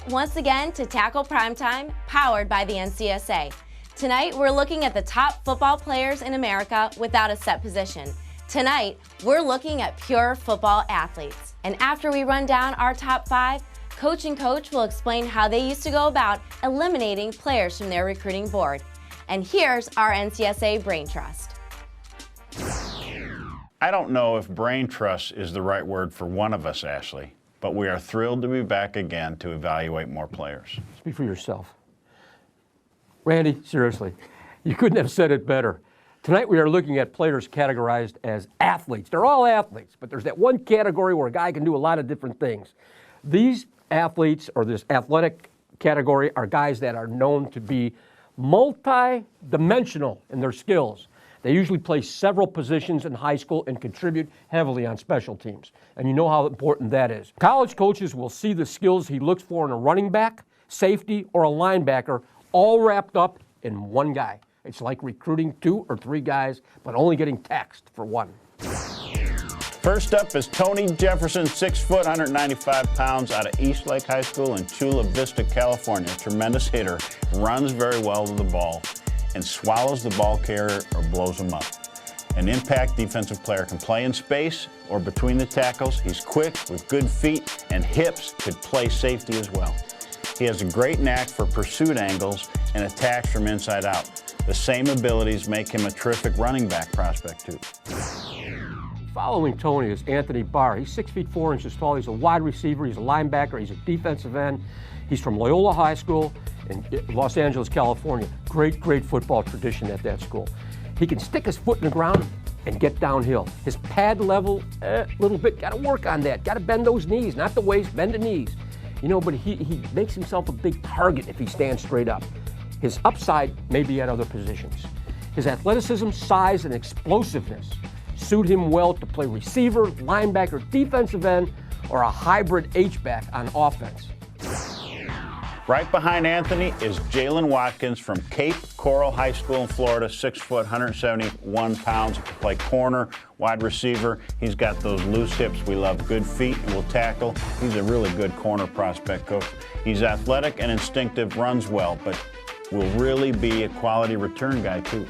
once again to Tackle Primetime, powered by the NCSA. Tonight, we're looking at the top football players in America without a set position. Tonight, we're looking at pure football athletes. And after we run down our top 5, Coach and Coach will explain how they used to go about eliminating players from their recruiting board. And here's our NCSA Brain Trust. I don't know if brain trust is the right word for one of us, Ashley, but we are thrilled to be back again to evaluate more players. Speak for yourself. Randy, seriously, you couldn't have said it better. Tonight we are looking at players categorized as athletes. They're all athletes, but there's that one category where a guy can do a lot of different things. These athletes, or this athletic category, are guys that are known to be multi-dimensional in their skills. They usually play several positions in high school and contribute heavily on special teams. And you know how important that is. College coaches will see the skills he looks for in a running back, safety, or a linebacker all wrapped up in one guy. It's like recruiting 2 or 3 guys, but only getting taxed for one. First up is Tony Jefferson, 6 foot, 195 pounds, out of Eastlake High School in Chula Vista, California. Tremendous hitter, runs very well to the ball, and swallows the ball carrier or blows him up. An impact defensive player, can play in space or between the tackles. He's quick with good feet and hips, could play safety as well. He has a great knack for pursuit angles and attacks from inside out. The same abilities make him a terrific running back prospect too. Following Tony is Anthony Barr. He's 6 feet 4 inches tall. He's a wide receiver. He's a linebacker. He's a defensive end. He's from Loyola High School in Los Angeles, California. Great football tradition at that school. He can stick his foot in the ground and get downhill. His pad level, little bit, got to work on that. Got to bend those knees, not the waist, bend the knees. You know, but he makes himself a big target if he stands straight up. His upside may be at other positions. His athleticism, size, and explosiveness suit him well to play receiver, linebacker, defensive end, or a hybrid H-back on offense. Right behind Anthony is Jaylen Watkins from Cape Coral High School in Florida, 6 foot, 171 pounds. He can play corner, wide receiver. He's got those loose hips. We love good feet and will tackle. He's a really good corner prospect, Coach. He's athletic and instinctive, runs well, but will really be a quality return guy too.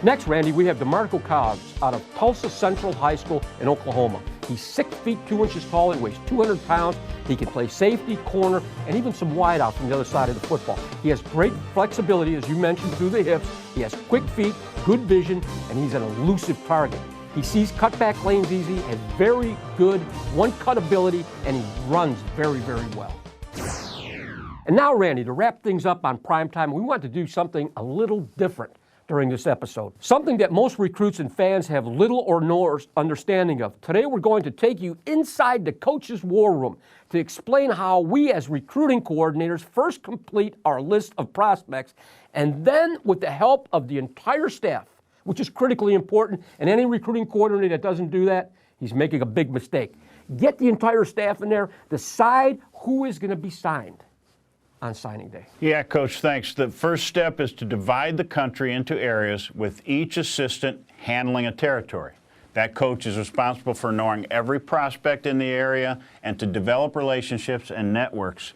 Next, Randy, we have Demarco Cobbs out of Tulsa Central High School in Oklahoma. He's 6 feet 2 inches tall and weighs 200 pounds. He can play safety, corner, and even some wide out from the other side of the football. He has great flexibility, as you mentioned, through the hips. He has quick feet, good vision, and he's an elusive target. He sees cutback lanes easy, has very good one-cut ability, and he runs very well. And now, Randy, to wrap things up on Primetime, we want to do something a little different during this episode. Something that most recruits and fans have little or no understanding of. Today we're going to take you inside the coach's war room to explain how we as recruiting coordinators first complete our list of prospects, and then with the help of the entire staff, which is critically important, and any recruiting coordinator that doesn't do that, he's making a big mistake. Get the entire staff in there, decide who is going to be signed on signing day. Yeah, Coach, thanks. The first step is to divide the country into areas with each assistant handling a territory. That coach is responsible for knowing every prospect in the area and to develop relationships and networks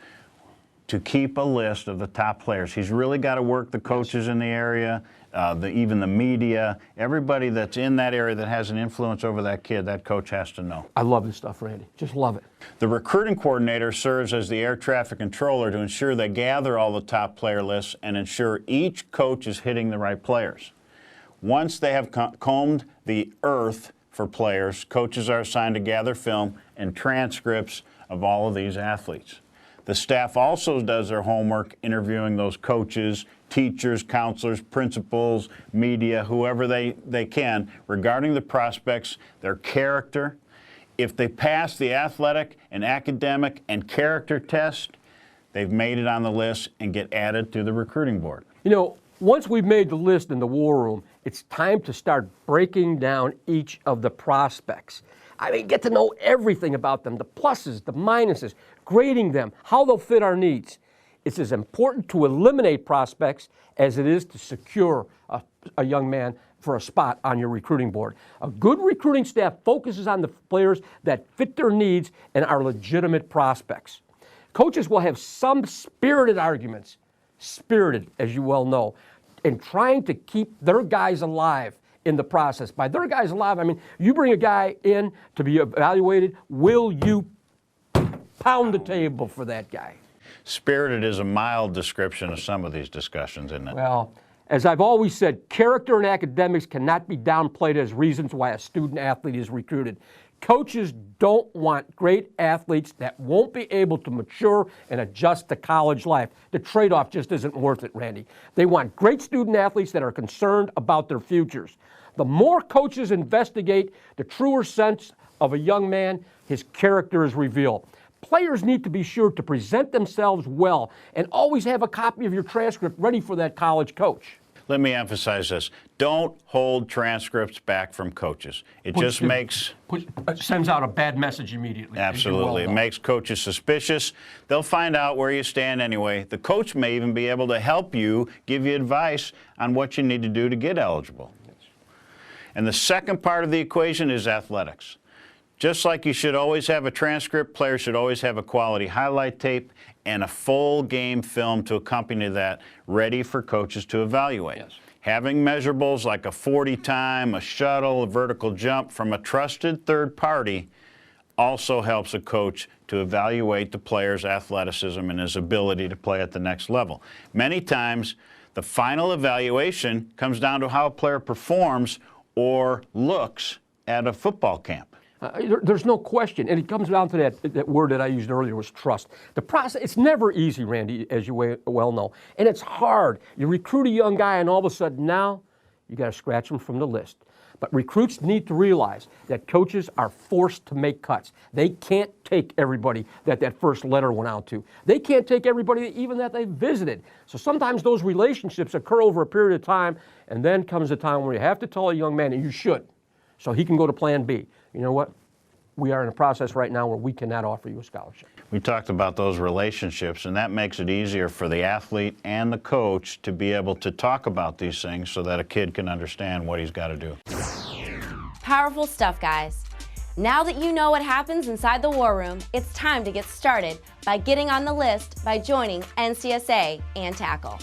to keep a list of the top players. He's really got to work the coaches in the area, even the media, everybody that's in that area that has an influence over that kid, that coach has to know. I love this stuff, Randy. Just love it. The recruiting coordinator serves as the air traffic controller to ensure they gather all the top player lists and ensure each coach is hitting the right players. Once they have combed the earth for players, coaches are assigned to gather film and transcripts of all of these athletes. The staff also does their homework interviewing those coaches, teachers, counselors, principals, media, whoever they can, regarding the prospects, their character. If they pass the athletic and academic and character test, they've made it on the list and get added to the recruiting board. You know, once we've made the list in the war room, it's time to start breaking down each of the prospects. I mean, get to know everything about them, the pluses, the minuses, grading them, how they'll fit our needs. It's as important to eliminate prospects as it is to secure a young man for a spot on your recruiting board. A good recruiting staff focuses on the players that fit their needs and are legitimate prospects. Coaches will have some spirited arguments, spirited, as you well know, in trying to keep their guys alive in the process. By their guys alive, I mean, you bring a guy in to be evaluated, will you pound the table for that guy? Spirited is a mild description of some of these discussions, isn't it? Well, as I've always said, character and academics cannot be downplayed as reasons why a student athlete is recruited. Coaches don't want great athletes that won't be able to mature and adjust to college life. The trade-off just isn't worth it, Randy. They want great student athletes that are concerned about their futures. The more coaches investigate, the truer sense of a young man, his character is revealed. Players need to be sure to present themselves well and always have a copy of your transcript ready for that college coach. Let me emphasize this. Don't hold transcripts back from coaches. It just sends out a bad message immediately. Absolutely. It makes coaches suspicious. They'll find out where you stand anyway. The coach may even be able to help you, give you advice on what you need to do to get eligible. And the second part of the equation is athletics. Just like you should always have a transcript, players should always have a quality highlight tape and a full game film to accompany that, ready for coaches to evaluate. Yes. Having measurables like a 40 time, a shuttle, a vertical jump from a trusted third party also helps a coach to evaluate the player's athleticism and his ability to play at the next level. Many times, the final evaluation comes down to how a player performs or looks at a football camp. There's no question, and it comes down to that word that I used earlier was trust. The process, it's never easy, Randy, as you well know, and it's hard. You recruit a young guy, and all of a sudden now, you got to scratch him from the list. But recruits need to realize that coaches are forced to make cuts. They can't take everybody that first letter went out to. They can't take everybody even that they visited. So sometimes those relationships occur over a period of time, and then comes a time where you have to tell a young man, and you should, so he can go to plan B. You know what? We are in a process right now where we cannot offer you a scholarship. We talked about those relationships, and that makes it easier for the athlete and the coach to be able to talk about these things so that a kid can understand what he's got to do. Powerful stuff, guys. Now that you know what happens inside the war room, it's time to get started by getting on the list by joining NCSA and Tackle.